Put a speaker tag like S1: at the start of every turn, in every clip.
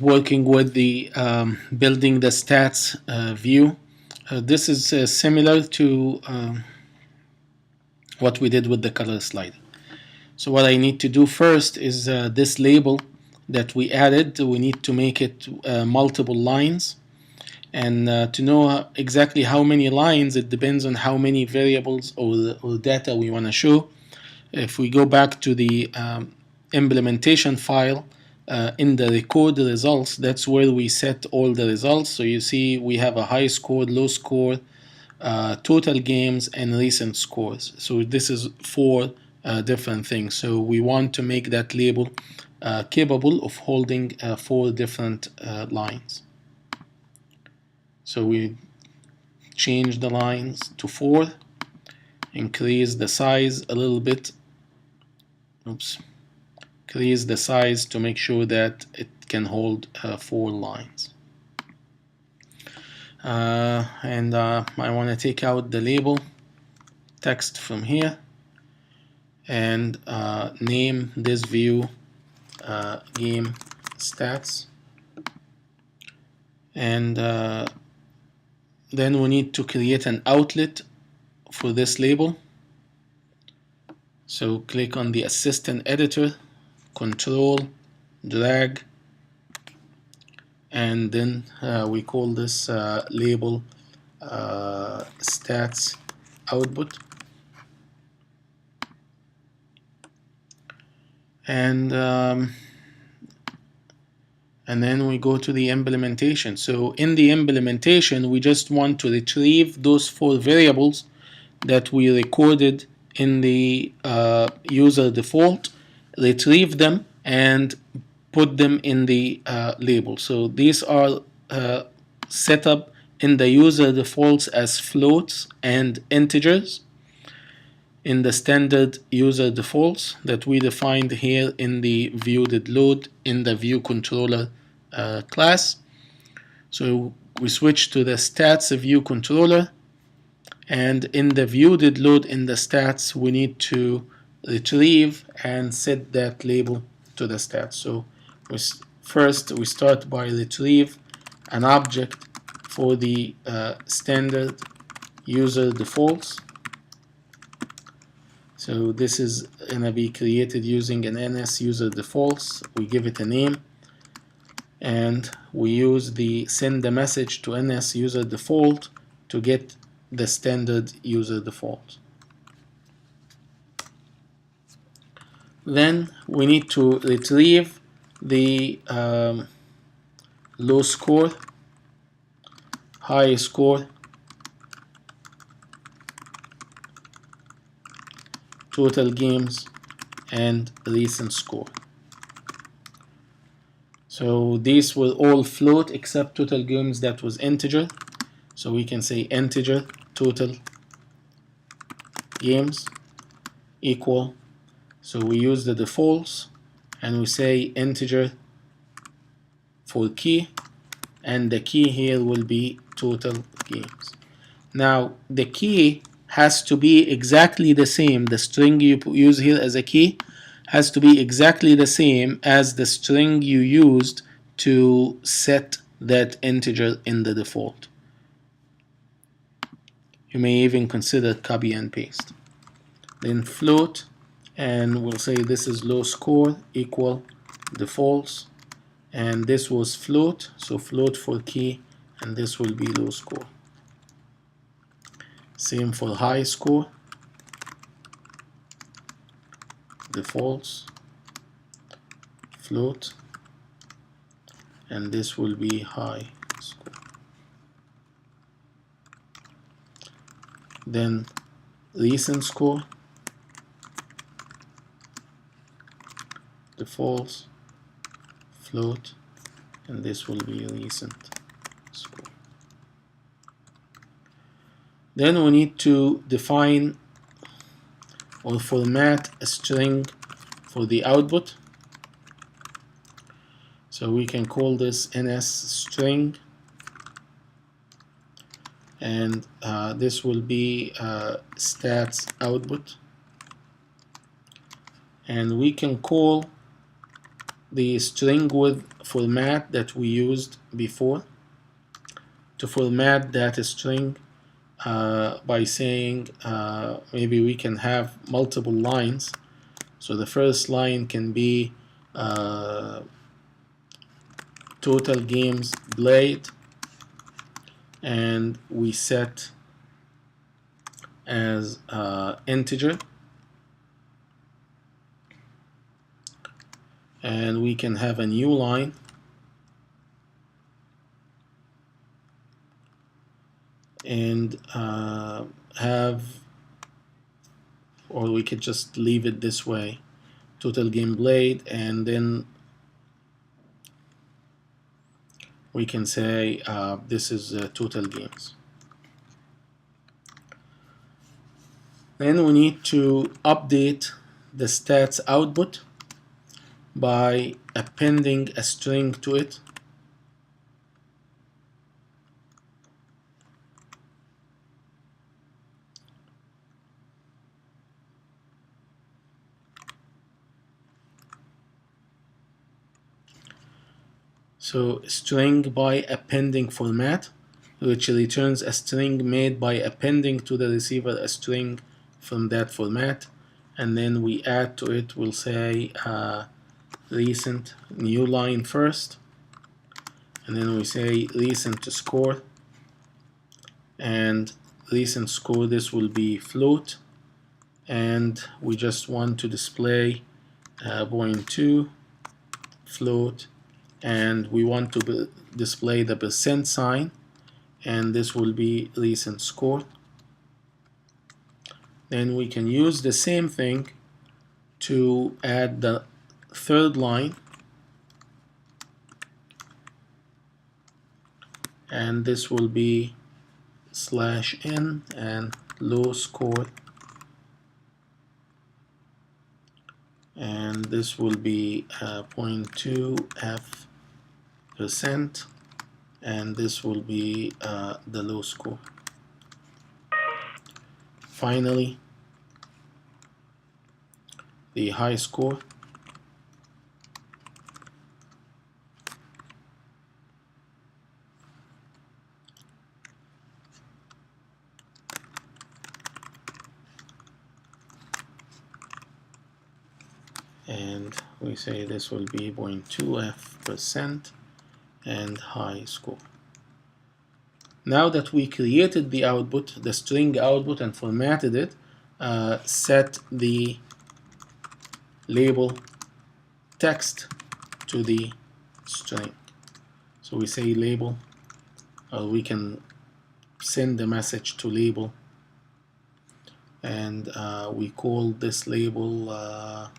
S1: working with the building the stats view. This is similar to what we did with the color slider. So what I need to do first is this label that we added, we need to make it multiple lines. And to know exactly how many lines, it depends on how many variables or data we want to show. If we go back to the implementation file, in the record results, that's where we set all the results. So you see we have a high score, low score, total games, and recent scores. So this is four different things. So we want to make that label capable of holding four different lines. So we change the lines to 4, increase the size a little bit. Increase the size to make sure that it can hold 4 lines. And I want to take out the label text from here and name this view game stats. And then we need to create an outlet for this label. So click on the assistant editor, control, drag, and then we call this label stats output. And then we go to the implementation. So in the implementation, we just want to retrieve those 4 variables that we recorded in the user default, retrieve them, and put them in the label. So these are set up in the user defaults as floats and integers in the standard user defaults that we defined here in the view.load in the view controller class. So we switch to the stats view controller, and in the view.load in the stats we need to retrieve and set that label to the stats. So first we start by retrieve an object for the standard user defaults. So this is gonna be created using an NS user defaults. We give it a name, and we use the send a message to NS user default to get the standard user default. Then we need to retrieve the low score, high score, total games, and recent score. So these will all float except total games that was integer. So we can say integer total games equal. So we use the defaults and we say integer for key, and the key here will be total games. Now the key has to be exactly the same. The string you use here as a key has to be exactly the same as the string you used to set that integer in the default. You may even consider copy and paste. Then float, and we'll say this is low score equal defaults, and this was float, so float for key, and this will be low score. Same for high score, defaults, float, and this will be high score. Then recent score, defaults, float, and this will be recent score. Then we need to define or format a string for the output. So we can call this ns string, and this will be stats output, and we can call the string with format that we used before to format that string by saying maybe we can have multiple lines. So the first line can be total games played, and we set as integer, and we can have a new line and have, or we could just leave it this way, total game played, and then we can say this is total games. Then we need to update the stats output by appending a string to it. So string by appending format, which returns a string made by appending to the receiver a string from that format, and then we add to it, we'll say recent new line first, and then we say recent score, and recent score, this will be float, and we just want to display 0.2 float, and we want to display the percent sign, and this will be recent score. Then we can use the same thing to add the third line, and this will be /n and low score, and this will be 0.2 f%, and this will be the low score. Finally, the high score, and we say this will be 0.2 f% and high score. Now that we created the output, the string output, and formatted it, set the label text to the string. So we say label, or we can send the message to label, and we call this label,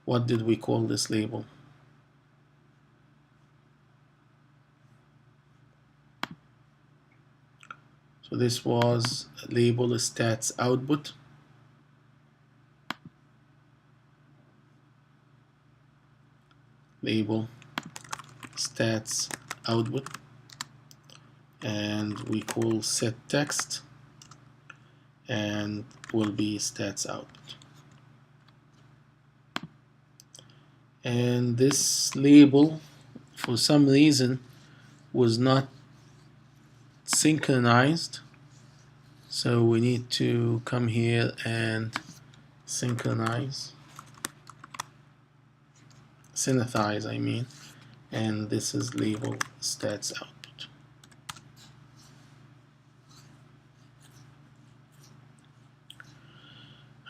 S1: what did we call this label? So this was label stats output. Label stats output, and we call set text, and will be stats output. And this label, for some reason, was not synchronized, so we need to come here and synthesize, I mean, and this is label stats output.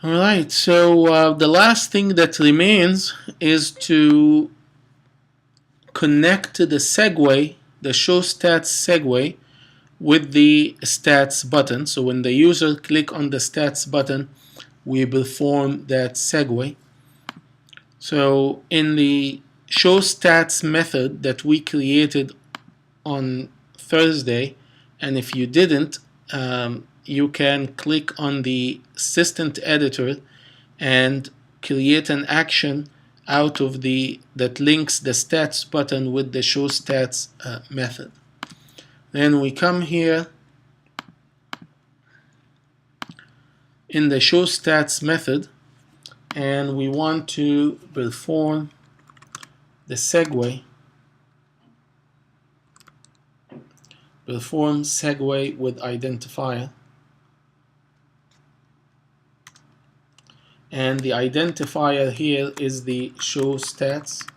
S1: Alright, so the last thing that remains is to connect the segue, the show stats segue, with the stats button. So when the user click on the stats button, we perform that segue. So in the show stats method that we created on Thursday, and if you didn't, you can click on the assistant editor and create an action out of that links the stats button with the show stats method. Then we come here in the show stats method, and we want to perform the segue, perform segue with identifier, and the identifier here is the show stats,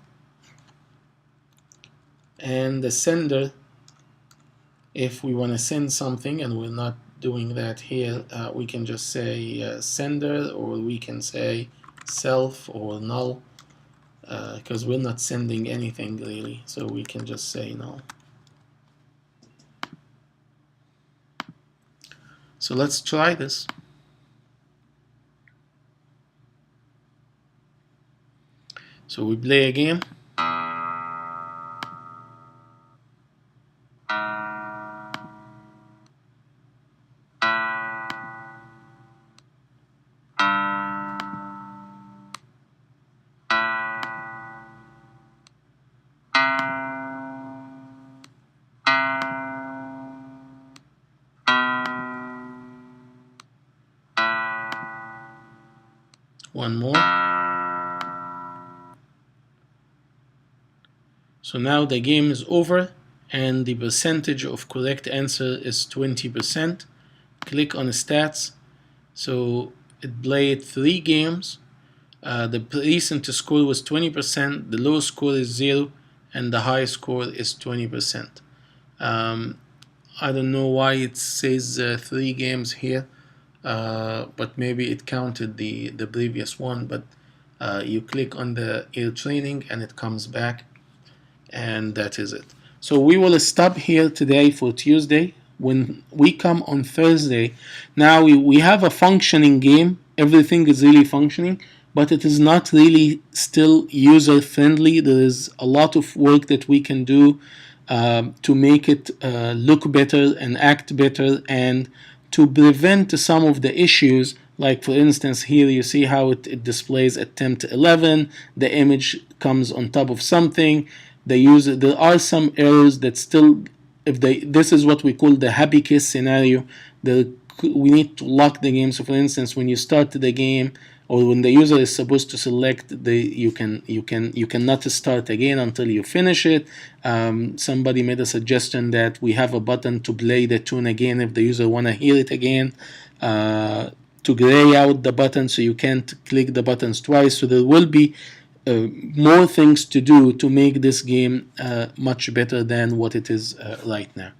S1: and the sender, if we want to send something, and we're not doing that here, we can just say sender, or we can say self or null, because we're not sending anything really, so we can just say null. So let's try this. So we play a game. One more. So now the game is over, and the percentage of correct answer is 20%. Click on stats. So it played 3 games. The recent score was 20%, the low score is 0, and the high score is 20%. I don't know why it says 3 games here, but maybe it counted the previous one, but you click on the air training and it comes back, and that is it. So we will stop here today for Tuesday. When we come on Thursday, now we have a functioning game. Everything is really functioning, but it is not really still user friendly. There is a lot of work that we can do to make it look better and act better, and to prevent some of the issues. Like for instance, here you see how it displays attempt 11, the image comes on top of something. There are some errors that still, this is what we call the happy case scenario. We need to lock the game. So for instance, when you start the game, or when the user is supposed to select, you cannot start again until you finish it. Somebody made a suggestion that we have a button to play the tune again if the user want to hear it again, to gray out the button so you can't click the buttons twice. So there will be more things to do to make this game much better than what it is right now.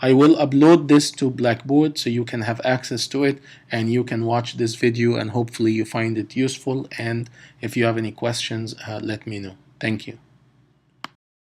S1: I will upload this to Blackboard so you can have access to it, and you can watch this video, and hopefully you find it useful. And if you have any questions, let me know. Thank you.